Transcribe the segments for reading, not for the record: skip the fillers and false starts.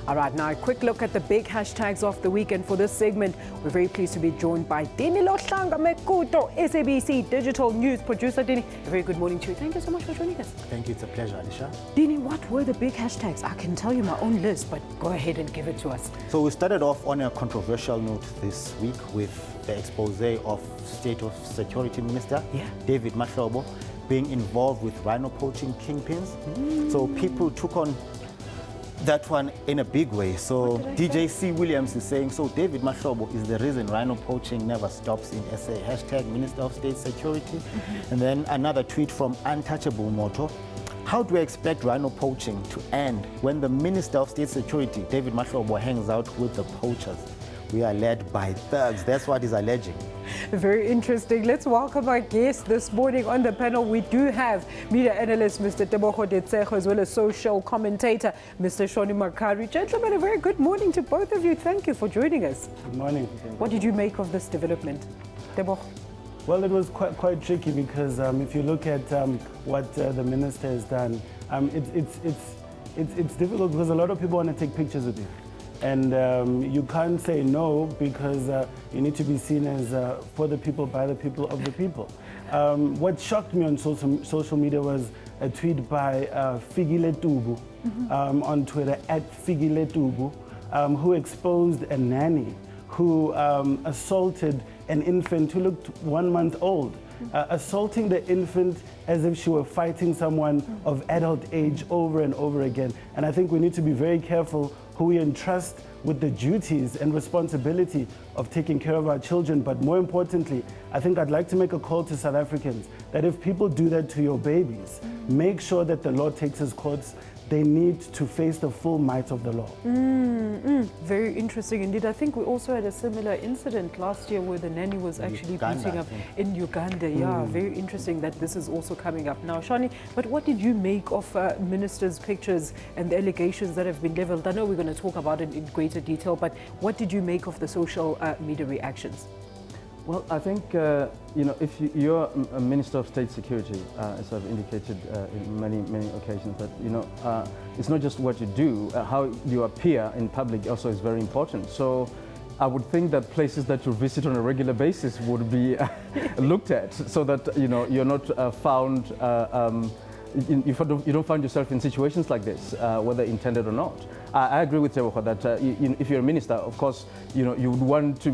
All right, now a quick look at the big hashtags of the week. And for this segment, we're very pleased to be joined by Dinilohlanga Mekuto, SABC Digital News Producer. Dini, a very good morning to you. Thank you so much for joining us. Thank you. It's a pleasure, Alicia. Dini, what were the big hashtags? I can tell you my own list, but go ahead and give it to us. So we started off on a controversial note this week with the expose of State of Security Minister David Mahlobo being involved with rhino poaching kingpins. So people took on that one in a big way. So DJC Williams is saying, so David Mahlobo is the reason rhino poaching never stops in SA. Hashtag Minister of State Security. And then another tweet from Untouchable Moto. How do we expect rhino poaching to end when the Minister of State Security, David Mahlobo, hangs out with the poachers? We are led by thugs. That's what he's alleging. Very interesting. Let's welcome our guest this morning on the panel. We do have media analyst Mr. Tebogo Detsejo, as well as social commentator Mr. Shawnee Makari. Gentlemen, a very good morning to both of you. Thank you for joining us. Good morning. What did you make of this development, Tebogo? Well, it was quite tricky because if you look at what the minister has done, it's difficult because a lot of people want to take pictures with you. And you can't say no because you need to be seen as for the people, by the people, of the people. What shocked me on social media was a tweet by Figile Tubu on Twitter, @FigileTubu, who exposed a nanny who assaulted an infant who looked 1 month old, assaulting the infant as if she were fighting someone of adult age over and over again. And I think we need to be very careful who we entrust with the duties and responsibility of taking care of our children. But more importantly, I think I'd like to make a call to South Africans that if people do that to your babies, make sure that the law takes its course. They need to face the full might of the law. Very interesting indeed. I think we also had a similar incident last year where the nanny was actually beating up in Uganda. Yeah, very interesting that this is also coming up now. Shawnee, but what did you make of Minister's pictures and the allegations that have been leveled? I know we're going to talk about it in greater detail, but what did you make of the social media reactions? Well, I think, if you're a Minister of State Security, as I've indicated in many occasions, that, it's not just what you do, how you appear in public also is very important. So I would think that places that you visit on a regular basis would be looked at so that, you're not found, you don't find yourself in situations like this, whether intended or not. I agree with Tebogo that if you're a minister, of course, you would want to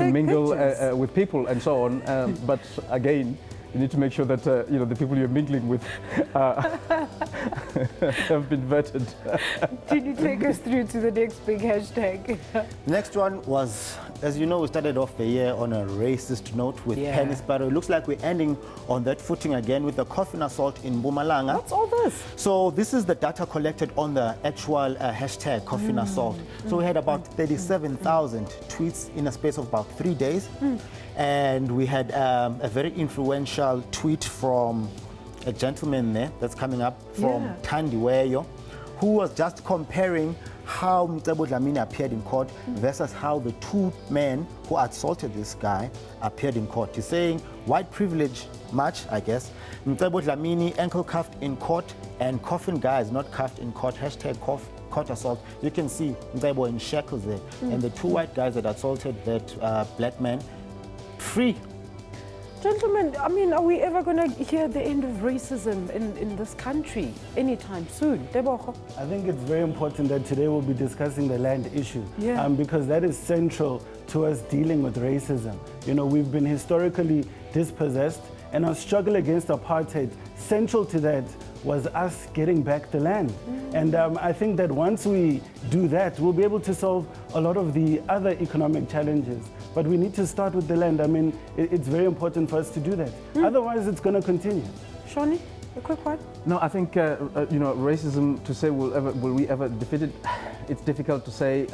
mingle with people and so on. But again, you need to make sure that the people you're mingling with have been vetted. Can you take us through to the next big hashtag? The next one was, as you know, we started off the year on a racist note with Penny Sparrow. It looks like we're ending on that footing again with the coffin assault in Mpumalanga. What's all this? So this is the data collected on the actual hashtag coffin assault. So we had about 37,000 tweets in a space of about 3 days. And we had a very influential tweet from a gentleman there that's coming up from Tandiweyo, who was just comparing how Mcebo Dlamini appeared in court versus how the two men who assaulted this guy appeared in court. He's saying white privilege much, I guess. Mcebo Dlamini ankle cuffed in court and coffin guy is not cuffed in court. Hashtag court assault. You can see Mcebo in shackles there. And the two white guys that assaulted that black man, free. Gentlemen, I mean, are we ever going to hear the end of racism in this country anytime soon? Tebogo? I think it's very important that today we'll be discussing the land issue because that is central to us dealing with racism. We've been historically dispossessed, and our struggle against apartheid, central to that was us getting back the land. And I think that once we do that, we'll be able to solve a lot of the other economic challenges. But we need to start with the land. I mean, it's very important for us to do that. Otherwise, it's going to continue. Shawnee, a quick one? No, I think, racism, to say will we ever defeat it, it's difficult to say.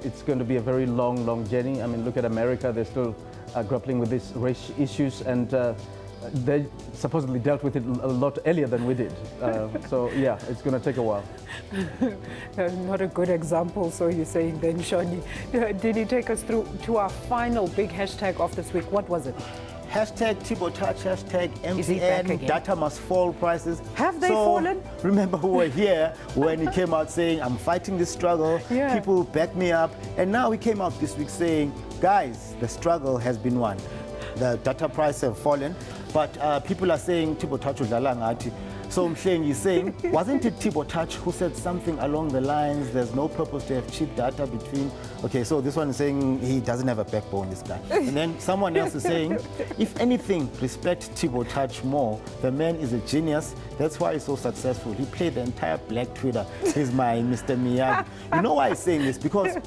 It's going to be a very long journey. I mean, look at America. They're still grappling with these race issues, and they supposedly dealt with it a lot earlier than we did. So yeah, it's going to take a while. Not a good example, so you're saying then, Shawnee. Did you take us through to our final big hashtag of this week? What was it? hashtag Tibo Touch, hashtag Is he back MTN, again? data must fall prices. Have they So, fallen? Remember who were here when he came out saying, I'm fighting this struggle, Yeah. people back me up. And now he came out this week saying, guys, the struggle has been won. The data prices have fallen, but people are saying Tibo Touch udlala ngathi. So Mhleng is saying, wasn't it Tibo Touch who said something along the lines, there's no purpose to have cheap data between... Okay, so this one is saying he doesn't have a backbone, this guy. And then someone else is saying, if anything, respect Tibo Touch more. The man is a genius. That's why he's so successful. He played the entire black Twitter. He's my Mr. Miyagi. You know why he's saying this? Because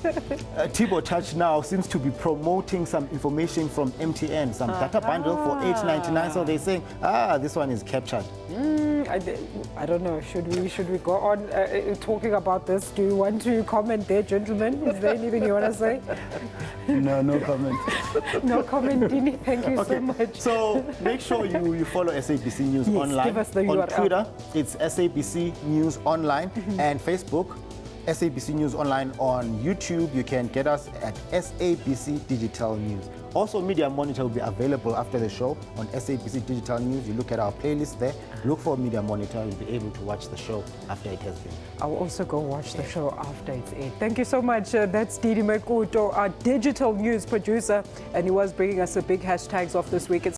Tibo Touch now seems to be promoting some information from MTN, some data bundle for $8.99. So they're saying, this one is captured. I don't know. Should we go on talking about this? Do you want to comment there, gentlemen? Is there anything you want to say? No comment. No comment, Dini. Thank you so much. So make sure you follow SABC News Yes, online. give us the on URL. Twitter, it's SABC News Online, and Facebook, SABC News Online. On YouTube, you can get us at SABC Digital News. Also, Media Monitor will be available after the show on SABC Digital News. You look at our playlist there, look for Media Monitor, you'll be able to watch the show after it has been. I'll also go watch the show after it's aired. Thank you so much. That's Dinilohlanga Mekuto, our digital news producer, and he was bringing us the big hashtags of this week. It's